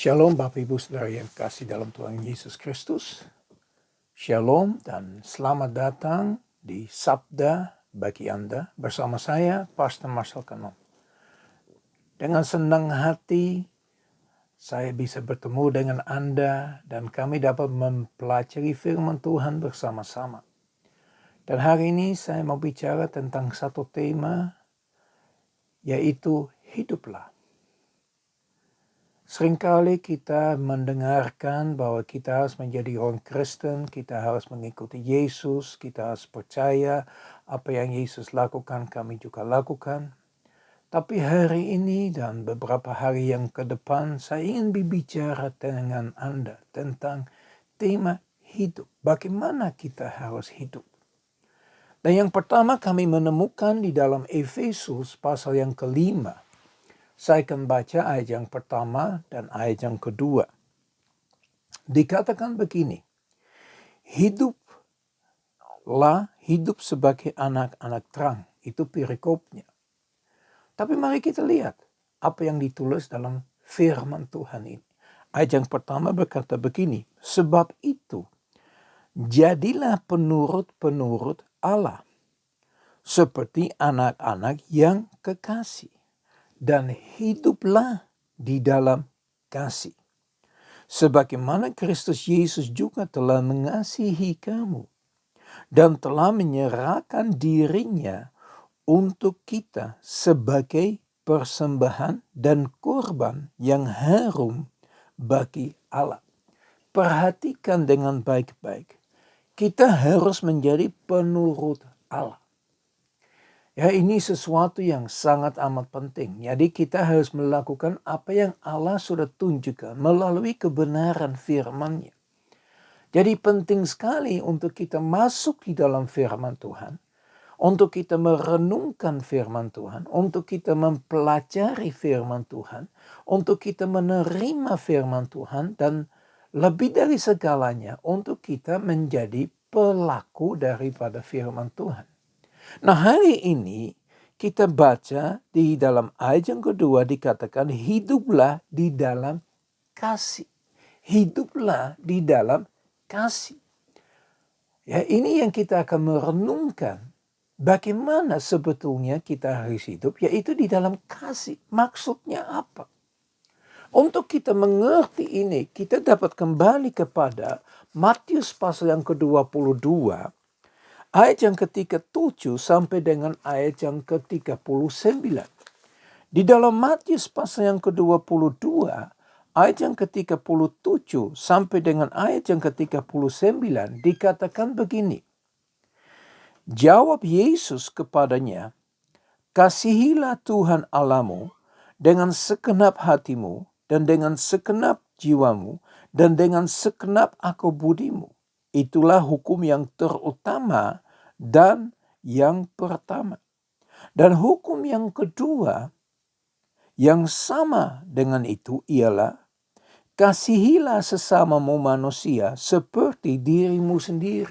Shalom Bapak Ibu Saudara yang kasih dalam Tuhan Yesus Kristus. Shalom dan selamat datang di Sabda bagi Anda bersama saya, Pastor Marcel Kanon. Dengan senang hati saya bisa bertemu dengan Anda dan kami dapat mempelajari firman Tuhan bersama-sama. Dan hari ini saya mau bicara tentang satu tema, yaitu hiduplah. Seringkali kita mendengarkan bahwa kita harus menjadi orang Kristen, kita harus mengikuti Yesus, kita harus percaya apa yang Yesus lakukan, kami juga lakukan. Tapi hari ini dan beberapa hari yang ke depan, saya ingin berbicara dengan Anda tentang tema hidup. Bagaimana kita harus hidup? Dan yang pertama kami menemukan di dalam Efesus pasal yang kelima. Saya akan baca ayat yang pertama dan ayat yang kedua. Dikatakan begini, hidup sebagai anak-anak terang. Itu perikopnya. Tapi mari kita lihat apa yang ditulis dalam firman Tuhan ini. Ayat yang pertama berkata begini, sebab itu jadilah penurut-penurut Allah, seperti anak-anak yang kekasih. Dan hiduplah di dalam kasih. Sebagaimana Kristus Yesus juga telah mengasihi kamu dan telah menyerahkan dirinya untuk kita sebagai persembahan dan korban yang harum bagi Allah. Perhatikan dengan baik-baik. Kita harus menjadi penurut Allah. Ya, ini sesuatu yang sangat amat penting. Jadi kita harus melakukan apa yang Allah sudah tunjukkan melalui kebenaran firman-Nya. Jadi penting sekali untuk kita masuk di dalam firman Tuhan. Untuk kita merenungkan firman Tuhan. Untuk kita mempelajari firman Tuhan. Untuk kita menerima firman Tuhan. Dan lebih dari segalanya untuk kita menjadi pelaku daripada firman Tuhan. Nah, hari ini kita baca di dalam ayat yang kedua dikatakan hiduplah di dalam kasih. Hiduplah di dalam kasih. Ya, ini yang kita akan merenungkan bagaimana sebetulnya kita harus hidup, yaitu di dalam kasih. Maksudnya apa? Untuk kita mengerti ini, kita dapat kembali kepada Matius pasal yang ke-22. Ayat yang ke-37 sampai dengan ayat yang ke-39. Di dalam Matius pasal yang ke-22, ayat yang ke-37 sampai dengan ayat yang ke-39 dikatakan begini. Jawab Yesus kepadanya, kasihilah Tuhan Allahmu dengan segenap hatimu dan dengan segenap jiwamu dan dengan segenap akal budimu. Itulah hukum yang terutama dan yang pertama. Dan hukum yang kedua yang sama dengan itu ialah kasihilah sesamamu manusia seperti dirimu sendiri.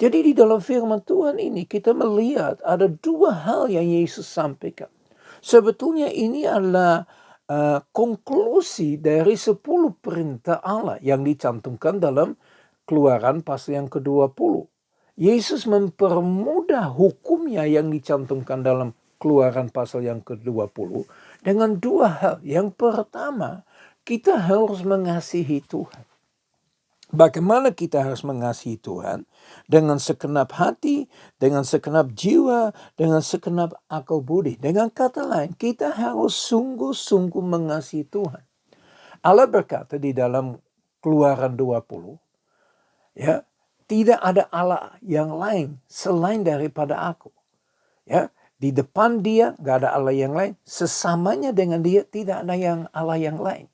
Jadi di dalam firman Tuhan ini kita melihat ada dua hal yang Yesus sampaikan. Sebetulnya ini adalah konklusi dari 10 perintah Allah yang dicantumkan dalam Keluaran pasal yang ke-20. Yesus mempermudah hukumnya yang dicantumkan dalam Keluaran pasal yang ke-20 dengan dua hal. Yang pertama, kita harus mengasihi Tuhan. Bagaimana kita harus mengasihi Tuhan? Dengan segenap hati, dengan segenap jiwa, dengan segenap akal budi. Dengan kata lain, kita harus sungguh-sungguh mengasihi Tuhan. Allah berkata di dalam Keluaran 20, ya, tidak ada Allah yang lain selain daripada aku. Ya, di depan dia gak ada Allah yang lain. Sesamanya dengan dia tidak ada Allah yang lain.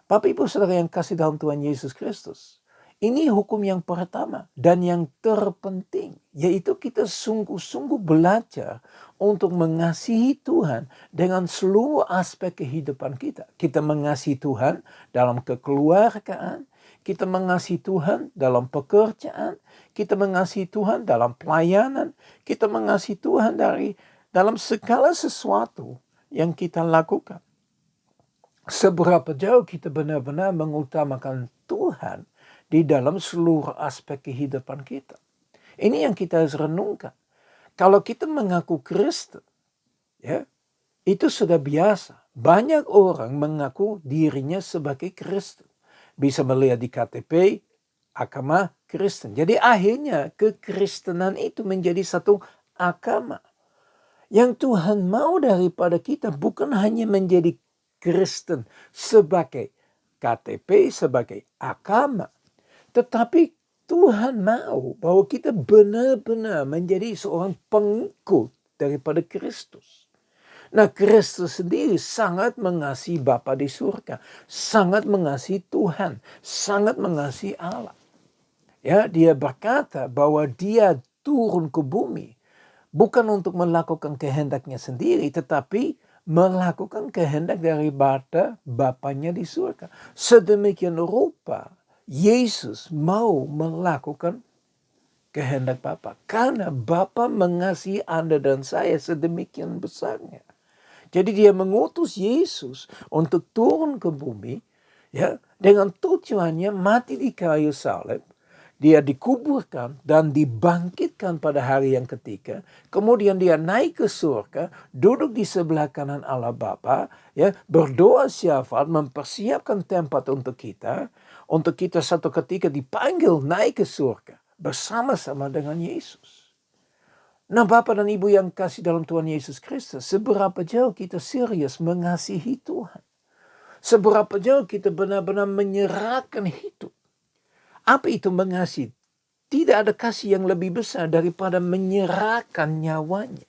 Bapak Ibu Saudara yang kasih dalam Tuhan Yesus Kristus. Ini hukum yang pertama dan yang terpenting. Yaitu kita sungguh-sungguh belajar untuk mengasihi Tuhan dengan seluruh aspek kehidupan kita. Kita mengasihi Tuhan dalam kekeluargaan. Kita mengasihi Tuhan dalam pekerjaan. Kita mengasihi Tuhan dalam pelayanan. Kita mengasihi Tuhan dalam segala sesuatu yang kita lakukan. seberapa jauh kita benar-benar mengutamakan Tuhan di dalam seluruh aspek kehidupan kita. Ini yang kita harus renungkan. Kalau kita mengaku Kristen, ya, itu sudah biasa. Banyak orang mengaku dirinya sebagai Kristen. Bisa melihat di KTP, agama Kristen. Jadi akhirnya kekristenan itu menjadi satu agama. Yang Tuhan mau daripada kita bukan hanya menjadi Kristen sebagai KTP, sebagai agama. Tetapi Tuhan mau bahwa kita benar-benar menjadi seorang pengikut daripada Kristus. Nah, Kristus sendiri sangat mengasihi Bapa di surga, sangat mengasihi Tuhan, sangat mengasihi Allah. Ya, dia berkata bahwa dia turun ke bumi bukan untuk melakukan kehendaknya sendiri, tetapi melakukan kehendak daripada Bapanya di surga. Sedemikian rupa Yesus mau melakukan kehendak Bapa. Karena Bapa mengasihi Anda dan saya sedemikian besarnya. Jadi dia mengutus Yesus untuk turun ke bumi, ya, dengan tujuannya mati di kayu salib. Dia dikuburkan dan dibangkitkan pada hari yang ketiga. Kemudian dia naik ke surga, duduk di sebelah kanan Allah Bapa, ya, berdoa syafaat, mempersiapkan tempat untuk kita satu ketika dipanggil naik ke surga bersama-sama dengan Yesus. Nah, Bapak dan Ibu yang kasih dalam Tuhan Yesus Kristus, seberapa jauh kita serius mengasihi Tuhan? Seberapa jauh kita benar-benar menyerahkan hidup? Apa itu mengasihi? Tidak ada kasih yang lebih besar daripada menyerahkan nyawanya.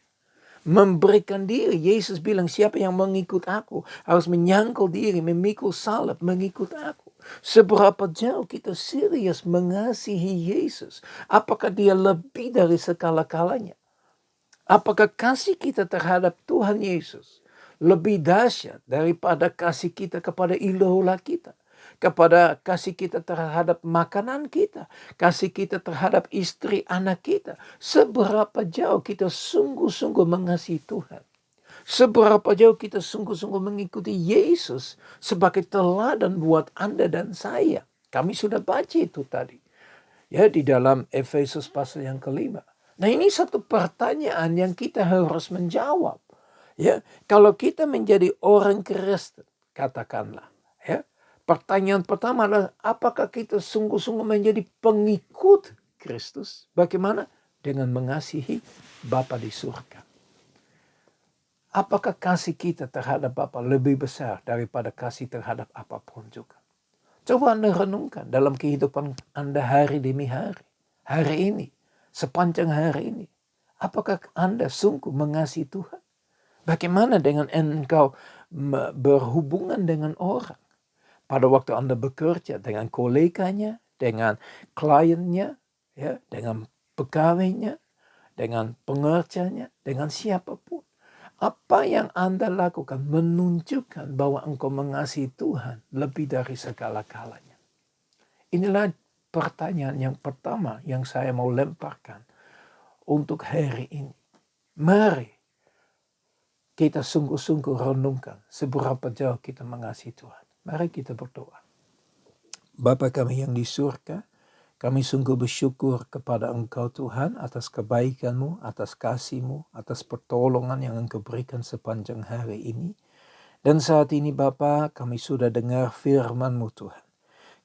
Memberikan diri. Yesus bilang, siapa yang mengikut aku harus menyangkal diri, memikul salib, mengikut aku. Seberapa jauh kita serius mengasihi Yesus? Apakah dia lebih dari segala-galanya? Apakah kasih kita terhadap Tuhan Yesus lebih dahsyat daripada kasih kita kepada idola kita? Kepada kasih kita terhadap makanan kita, kasih kita terhadap istri anak kita. Seberapa jauh kita sungguh-sungguh mengasihi Tuhan. Seberapa jauh kita sungguh-sungguh mengikuti Yesus sebagai teladan buat Anda dan saya. Kami sudah baca itu tadi. Ya, di dalam Efesus pasal yang kelima. Nah, ini satu pertanyaan yang kita harus menjawab. Ya, kalau kita menjadi orang Kristen, katakanlah, ya, pertanyaan pertama adalah apakah kita sungguh-sungguh menjadi pengikut Kristus? Bagaimana? Dengan mengasihi Bapa di surga. Apakah kasih kita terhadap Bapa lebih besar daripada kasih terhadap apapun juga? Coba Anda renungkan dalam kehidupan Anda hari demi hari. Hari ini, sepanjang hari ini. Apakah Anda sungguh mengasihi Tuhan? Bagaimana dengan engkau berhubungan dengan orang? Pada waktu Anda bekerja dengan koleganya, dengan kliennya, ya, dengan pegawainya, dengan pengerjanya, dengan siapapun. Apa yang Anda lakukan menunjukkan bahwa engkau mengasihi Tuhan lebih dari segala-galanya. Inilah pertanyaan yang pertama yang saya mau lemparkan untuk hari ini. Mari kita sungguh-sungguh renungkan seberapa jauh kita mengasihi Tuhan. Mari kita berdoa. Bapa kami yang di surga, kami sungguh bersyukur kepada Engkau Tuhan atas kebaikan-Mu, atas kasih-Mu, atas pertolongan yang Engkau berikan sepanjang hari ini. Dan saat ini Bapa, kami sudah dengar firman-Mu Tuhan.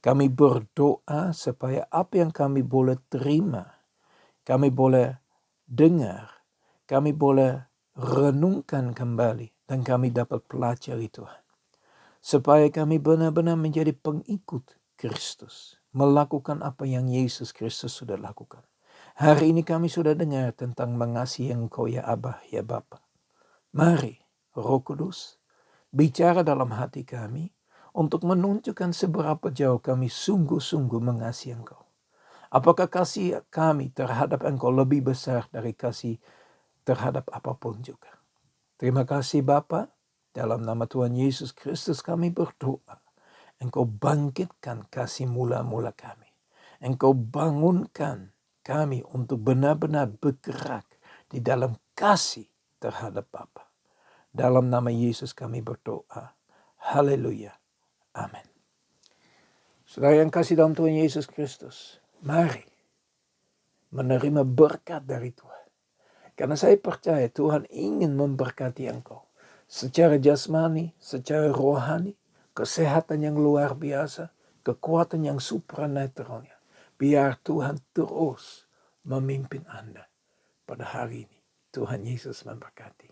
Kami berdoa supaya apa yang kami boleh terima, kami boleh dengar, kami boleh renungkan kembali, dan kami dapat pelajari Tuhan. Supaya kami benar-benar menjadi pengikut Kristus, melakukan apa yang Yesus Kristus sudah lakukan. Hari ini kami sudah dengar tentang mengasihi Engkau ya Abah, ya Bapa. Mari, Roh Kudus, bicara dalam hati kami untuk menunjukkan seberapa jauh kami sungguh-sungguh mengasihi Engkau. Apakah kasih kami terhadap Engkau lebih besar dari kasih terhadap apapun juga. Terima kasih Bapa, dalam nama Tuhan Yesus Kristus kami berdoa. Engkau bangkitkan kasih mula-mula kami. Engkau bangunkan kami untuk benar-benar bergerak di dalam kasih terhadap Bapa. Dalam nama Yesus kami berdoa. Haleluya. Amin. Saudara yang kasih dalam Tuhan Yesus Kristus, mari menerima berkat dari Tuhan. Karena saya percaya Tuhan ingin memberkati engkau. Secara jasmani, secara rohani, kesehatan yang luar biasa, kekuatan yang supranaturalnya. Biar Tuhan terus memimpin Anda pada hari ini. Tuhan Yesus memberkati.